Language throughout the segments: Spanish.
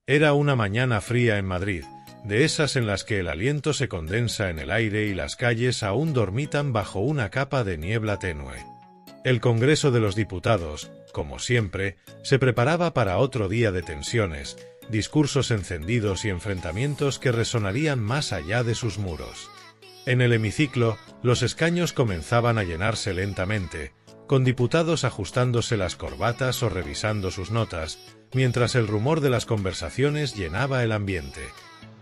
Era una mañana fría en Madrid, de esas en las que el aliento se condensa en el aire y las calles aún dormitan bajo una capa de niebla tenue. El Congreso de los Diputados, como siempre, se preparaba para otro día de tensiones, discursos encendidos y enfrentamientos que resonarían más allá de sus muros. En el hemiciclo, los escaños comenzaban a llenarse lentamente, con diputados ajustándose las corbatas o revisando sus notas, mientras el rumor de las conversaciones llenaba el ambiente.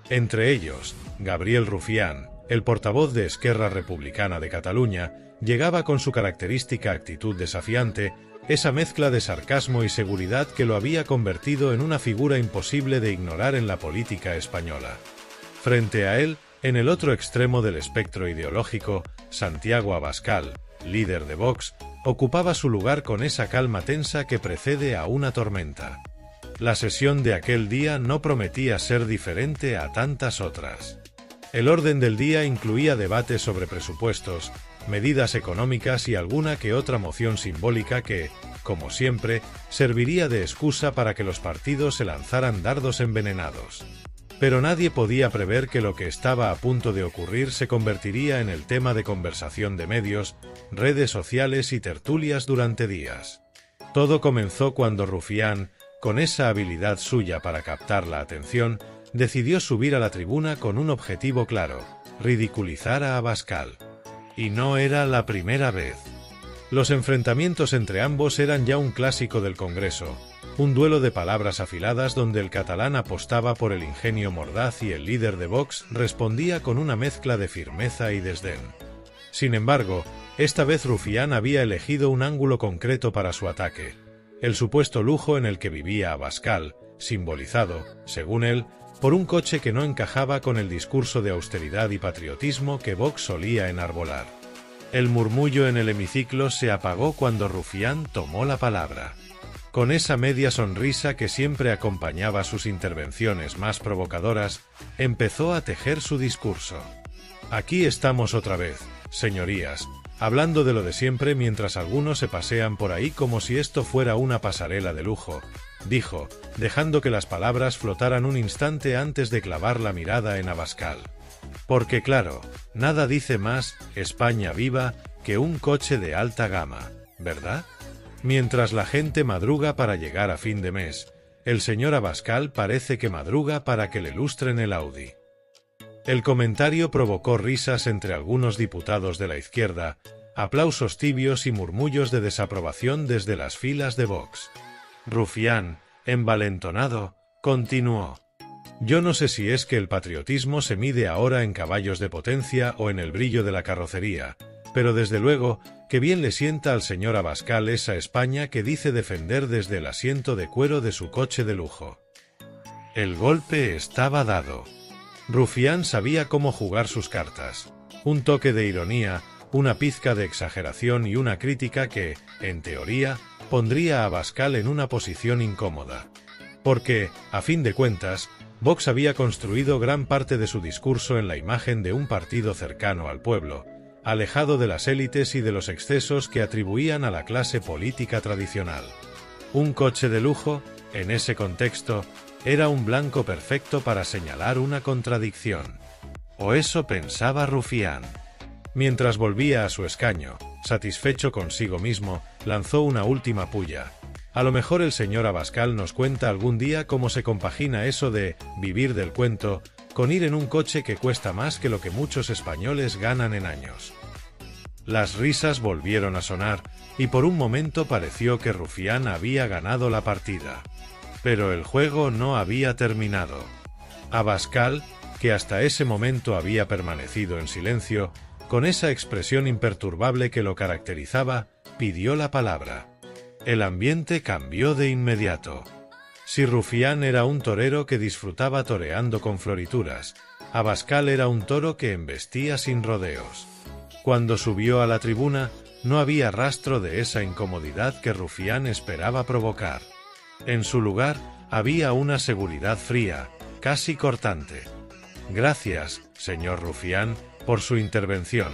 Entre ellos, Gabriel Rufián, el portavoz de Esquerra Republicana de Cataluña, llegaba con su característica actitud desafiante, esa mezcla de sarcasmo y seguridad que lo había convertido en una figura imposible de ignorar en la política española. Frente a él, en el otro extremo del espectro ideológico, Santiago Abascal, líder de Vox, ocupaba su lugar con esa calma tensa que precede a una tormenta. La sesión de aquel día no prometía ser diferente a tantas otras. El orden del día incluía debates sobre presupuestos, medidas económicas y alguna que otra moción simbólica que, como siempre, serviría de excusa para que los partidos se lanzaran dardos envenenados. Pero nadie podía prever que lo que estaba a punto de ocurrir se convertiría en el tema de conversación de medios, redes sociales y tertulias durante días. Todo comenzó cuando Rufián, con esa habilidad suya para captar la atención, decidió subir a la tribuna con un objetivo claro: ridiculizar a Abascal. Y no era la primera vez. Los enfrentamientos entre ambos eran ya un clásico del Congreso, un duelo de palabras afiladas donde el catalán apostaba por el ingenio mordaz y el líder de Vox respondía con una mezcla de firmeza y desdén. Sin embargo, esta vez Rufián había elegido un ángulo concreto para su ataque: el supuesto lujo en el que vivía Abascal, simbolizado, según él, por un coche que no encajaba con el discurso de austeridad y patriotismo que Vox solía enarbolar. El murmullo en el hemiciclo se apagó cuando Rufián tomó la palabra. Con esa media sonrisa que siempre acompañaba sus intervenciones más provocadoras, empezó a tejer su discurso. Aquí estamos otra vez, señorías, hablando de lo de siempre mientras algunos se pasean por ahí como si esto fuera una pasarela de lujo, dijo, dejando que las palabras flotaran un instante antes de clavar la mirada en Abascal. Porque claro, nada dice más España viva que un coche de alta gama, ¿verdad? Mientras la gente madruga para llegar a fin de mes, el señor Abascal parece que madruga para que le lustren el Audi. El comentario provocó risas entre algunos diputados de la izquierda, aplausos tibios y murmullos de desaprobación desde las filas de Vox. Rufián, envalentonado, continuó: yo no sé si es que el patriotismo se mide ahora en caballos de potencia o en el brillo de la carrocería, pero desde luego que bien le sienta al señor Abascal esa España que dice defender desde el asiento de cuero de su coche de lujo. El golpe estaba dado. Rufián sabía cómo jugar sus cartas. Un toque de ironía, una pizca de exageración y una crítica que, en teoría, pondría a Abascal en una posición incómoda. Porque, a fin de cuentas, Vox había construido gran parte de su discurso en la imagen de un partido cercano al pueblo, alejado de las élites y de los excesos que atribuían a la clase política tradicional. Un coche de lujo, en ese contexto, era un blanco perfecto para señalar una contradicción. O eso pensaba Rufián. Mientras volvía a su escaño, satisfecho consigo mismo, lanzó una última pulla. A lo mejor el señor Abascal nos cuenta algún día cómo se compagina eso de vivir del cuento con ir en un coche que cuesta más que lo que muchos españoles ganan en años. Las risas volvieron a sonar, y por un momento pareció que Rufián había ganado la partida. Pero el juego no había terminado. Abascal, que hasta ese momento había permanecido en silencio, con esa expresión imperturbable que lo caracterizaba, pidió la palabra. El ambiente cambió de inmediato. Si Rufián era un torero que disfrutaba toreando con florituras, Abascal era un toro que embestía sin rodeos. Cuando subió a la tribuna, no había rastro de esa incomodidad que Rufián esperaba provocar. En su lugar, había una seguridad fría, casi cortante. Gracias, señor Rufián, por su intervención,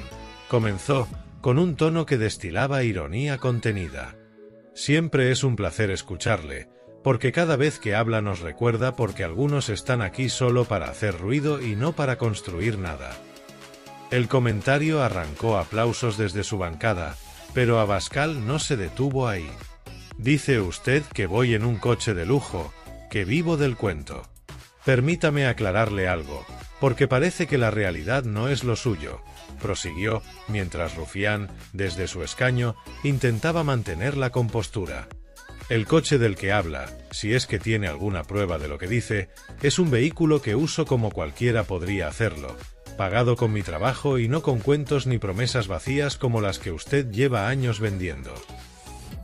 comenzó, con un tono que destilaba ironía contenida. Siempre es un placer escucharle, porque cada vez que habla nos recuerda porque algunos están aquí solo para hacer ruido y no para construir nada. El comentario arrancó aplausos desde su bancada, pero Abascal no se detuvo ahí. Dice usted que voy en un coche de lujo, que vivo del cuento. Permítame aclararle algo, porque parece que la realidad no es lo suyo, prosiguió, mientras Rufián, desde su escaño, intentaba mantener la compostura. El coche del que habla, si es que tiene alguna prueba de lo que dice, es un vehículo que uso como cualquiera podría hacerlo, pagado con mi trabajo y no con cuentos ni promesas vacías como las que usted lleva años vendiendo.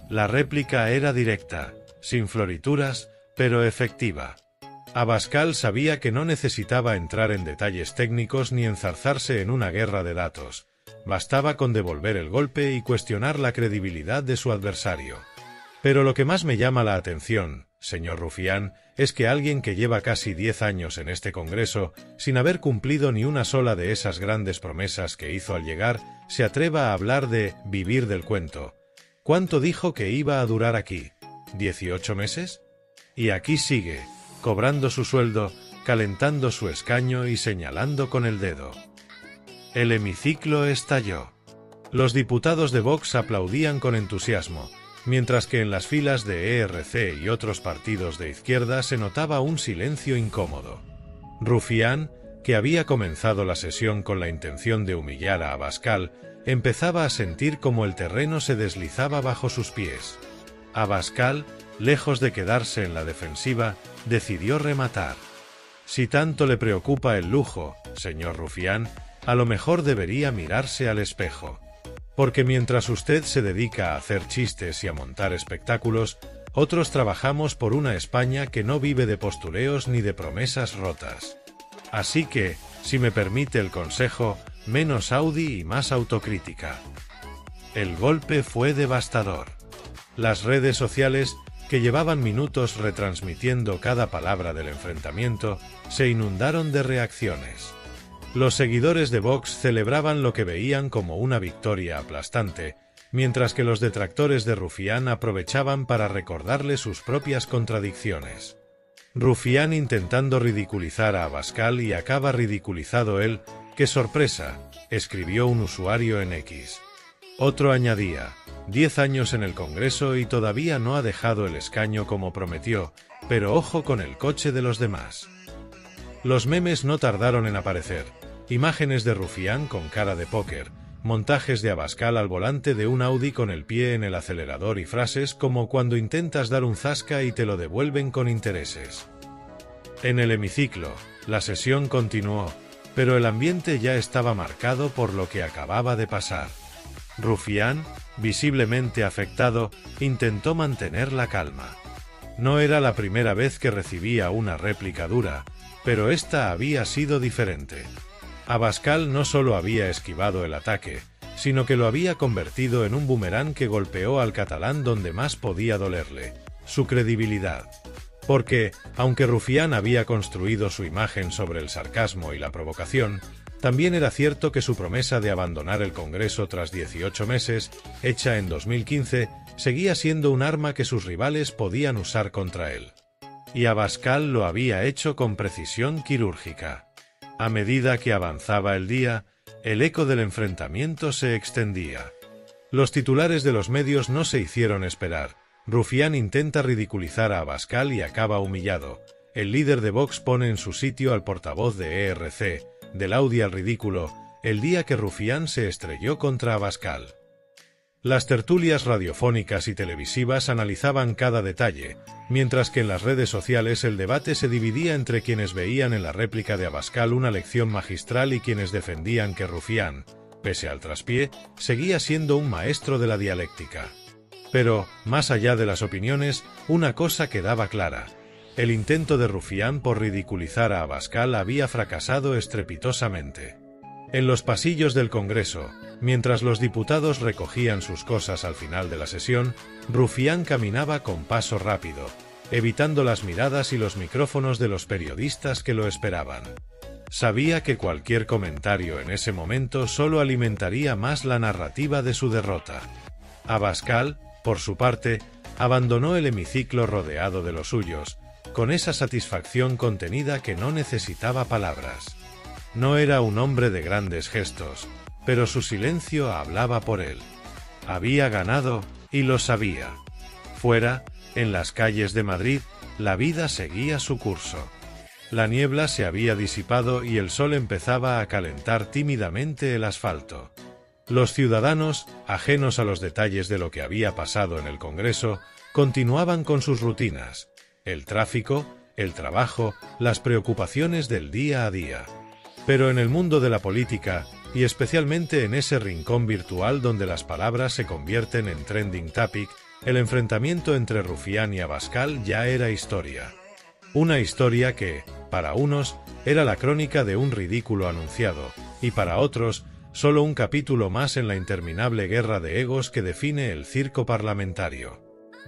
La réplica era directa, sin florituras, pero efectiva. Abascal sabía que no necesitaba entrar en detalles técnicos ni enzarzarse en una guerra de datos. Bastaba con devolver el golpe y cuestionar la credibilidad de su adversario. Pero lo que más me llama la atención, señor Rufián, es que alguien que lleva casi 10 años en este Congreso, sin haber cumplido ni una sola de esas grandes promesas que hizo al llegar, se atreva a hablar de vivir del cuento. ¿Cuánto dijo que iba a durar aquí? ¿18 meses? Y aquí sigue, cobrando su sueldo, calentando su escaño y señalando con el dedo. El hemiciclo estalló. Los diputados de Vox aplaudían con entusiasmo, mientras que en las filas de ERC y otros partidos de izquierda se notaba un silencio incómodo. Rufián, que había comenzado la sesión con la intención de humillar a Abascal, empezaba a sentir como el terreno se deslizaba bajo sus pies. Abascal, lejos de quedarse en la defensiva, decidió rematar. Si tanto le preocupa el lujo, señor Rufián, a lo mejor debería mirarse al espejo. Porque mientras usted se dedica a hacer chistes y a montar espectáculos, otros trabajamos por una España que no vive de postureos ni de promesas rotas. Así que, si me permite el consejo, menos Audi y más autocrítica. El golpe fue devastador. Las redes sociales, que llevaban minutos retransmitiendo cada palabra del enfrentamiento, se inundaron de reacciones. Los seguidores de Vox celebraban lo que veían como una victoria aplastante, mientras que los detractores de Rufián aprovechaban para recordarle sus propias contradicciones. Rufián intentando ridiculizar a Abascal y acaba ridiculizado él. ¡Qué sorpresa!, escribió un usuario en X. Otro añadía, 10 años en el Congreso y todavía no ha dejado el escaño como prometió, pero ojo con el coche de los demás. Los memes no tardaron en aparecer. Imágenes de Rufián con cara de póker, montajes de Abascal al volante de un Audi con el pie en el acelerador y frases como cuando intentas dar un zasca y te lo devuelven con intereses. En el hemiciclo, la sesión continuó, pero el ambiente ya estaba marcado por lo que acababa de pasar. Rufián, visiblemente afectado, intentó mantener la calma. No era la primera vez que recibía una réplica dura, pero esta había sido diferente. Abascal no solo había esquivado el ataque, sino que lo había convertido en un boomerang que golpeó al catalán donde más podía dolerle, su credibilidad. Porque, aunque Rufián había construido su imagen sobre el sarcasmo y la provocación, también era cierto que su promesa de abandonar el Congreso tras 18 meses, hecha en 2015, seguía siendo un arma que sus rivales podían usar contra él. Y Abascal lo había hecho con precisión quirúrgica. A medida que avanzaba el día, el eco del enfrentamiento se extendía. Los titulares de los medios no se hicieron esperar. Rufián intenta ridiculizar a Abascal y acaba humillado. El líder de Vox pone en su sitio al portavoz de ERC, del Audi al ridículo, el día que Rufián se estrelló contra Abascal. Las tertulias radiofónicas y televisivas analizaban cada detalle, mientras que en las redes sociales el debate se dividía entre quienes veían en la réplica de Abascal una lección magistral y quienes defendían que Rufián, pese al traspié, seguía siendo un maestro de la dialéctica. Pero, más allá de las opiniones, una cosa quedaba clara. El intento de Rufián por ridiculizar a Abascal había fracasado estrepitosamente. En los pasillos del Congreso, mientras los diputados recogían sus cosas al final de la sesión, Rufián caminaba con paso rápido, evitando las miradas y los micrófonos de los periodistas que lo esperaban. Sabía que cualquier comentario en ese momento solo alimentaría más la narrativa de su derrota. Abascal, por su parte, abandonó el hemiciclo rodeado de los suyos, con esa satisfacción contenida que no necesitaba palabras. No era un hombre de grandes gestos, pero su silencio hablaba por él. Había ganado, y lo sabía. Fuera, en las calles de Madrid, la vida seguía su curso. La niebla se había disipado y el sol empezaba a calentar tímidamente el asfalto. Los ciudadanos, ajenos a los detalles de lo que había pasado en el Congreso, continuaban con sus rutinas: el tráfico, el trabajo, las preocupaciones del día a día. Pero en el mundo de la política, y especialmente en ese rincón virtual donde las palabras se convierten en trending topic, el enfrentamiento entre Rufián y Abascal ya era historia. Una historia que, para unos, era la crónica de un ridículo anunciado, y para otros, solo un capítulo más en la interminable guerra de egos que define el circo parlamentario.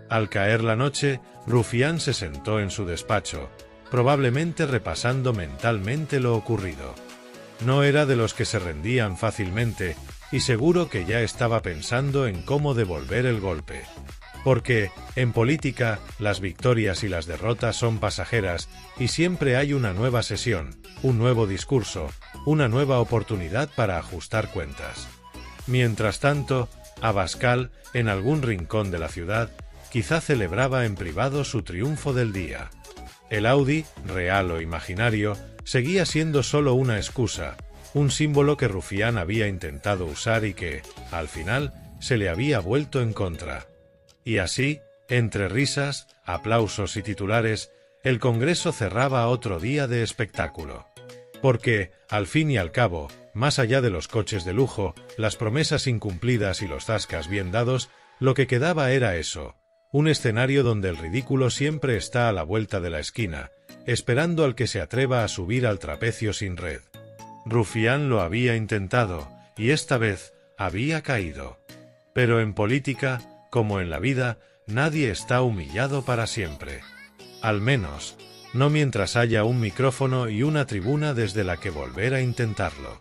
Al caer la noche, Rufián se sentó en su despacho, probablemente repasando mentalmente lo ocurrido. No era de los que se rendían fácilmente, y seguro que ya estaba pensando en cómo devolver el golpe. Porque, en política, las victorias y las derrotas son pasajeras, y siempre hay una nueva sesión, un nuevo discurso, una nueva oportunidad para ajustar cuentas. Mientras tanto, Abascal, en algún rincón de la ciudad, quizá celebraba en privado su triunfo del día. El Audi, real o imaginario, seguía siendo solo una excusa, un símbolo que Rufián había intentado usar y que, al final, se le había vuelto en contra. Y así, entre risas, aplausos y titulares, el Congreso cerraba otro día de espectáculo. Porque, al fin y al cabo, más allá de los coches de lujo, las promesas incumplidas y los zascas bien dados, lo que quedaba era eso: un escenario donde el ridículo siempre está a la vuelta de la esquina, esperando al que se atreva a subir al trapecio sin red. Rufián lo había intentado, y esta vez había caído. Pero en política, como en la vida, nadie está humillado para siempre. Al menos, no mientras haya un micrófono y una tribuna desde la que volver a intentarlo.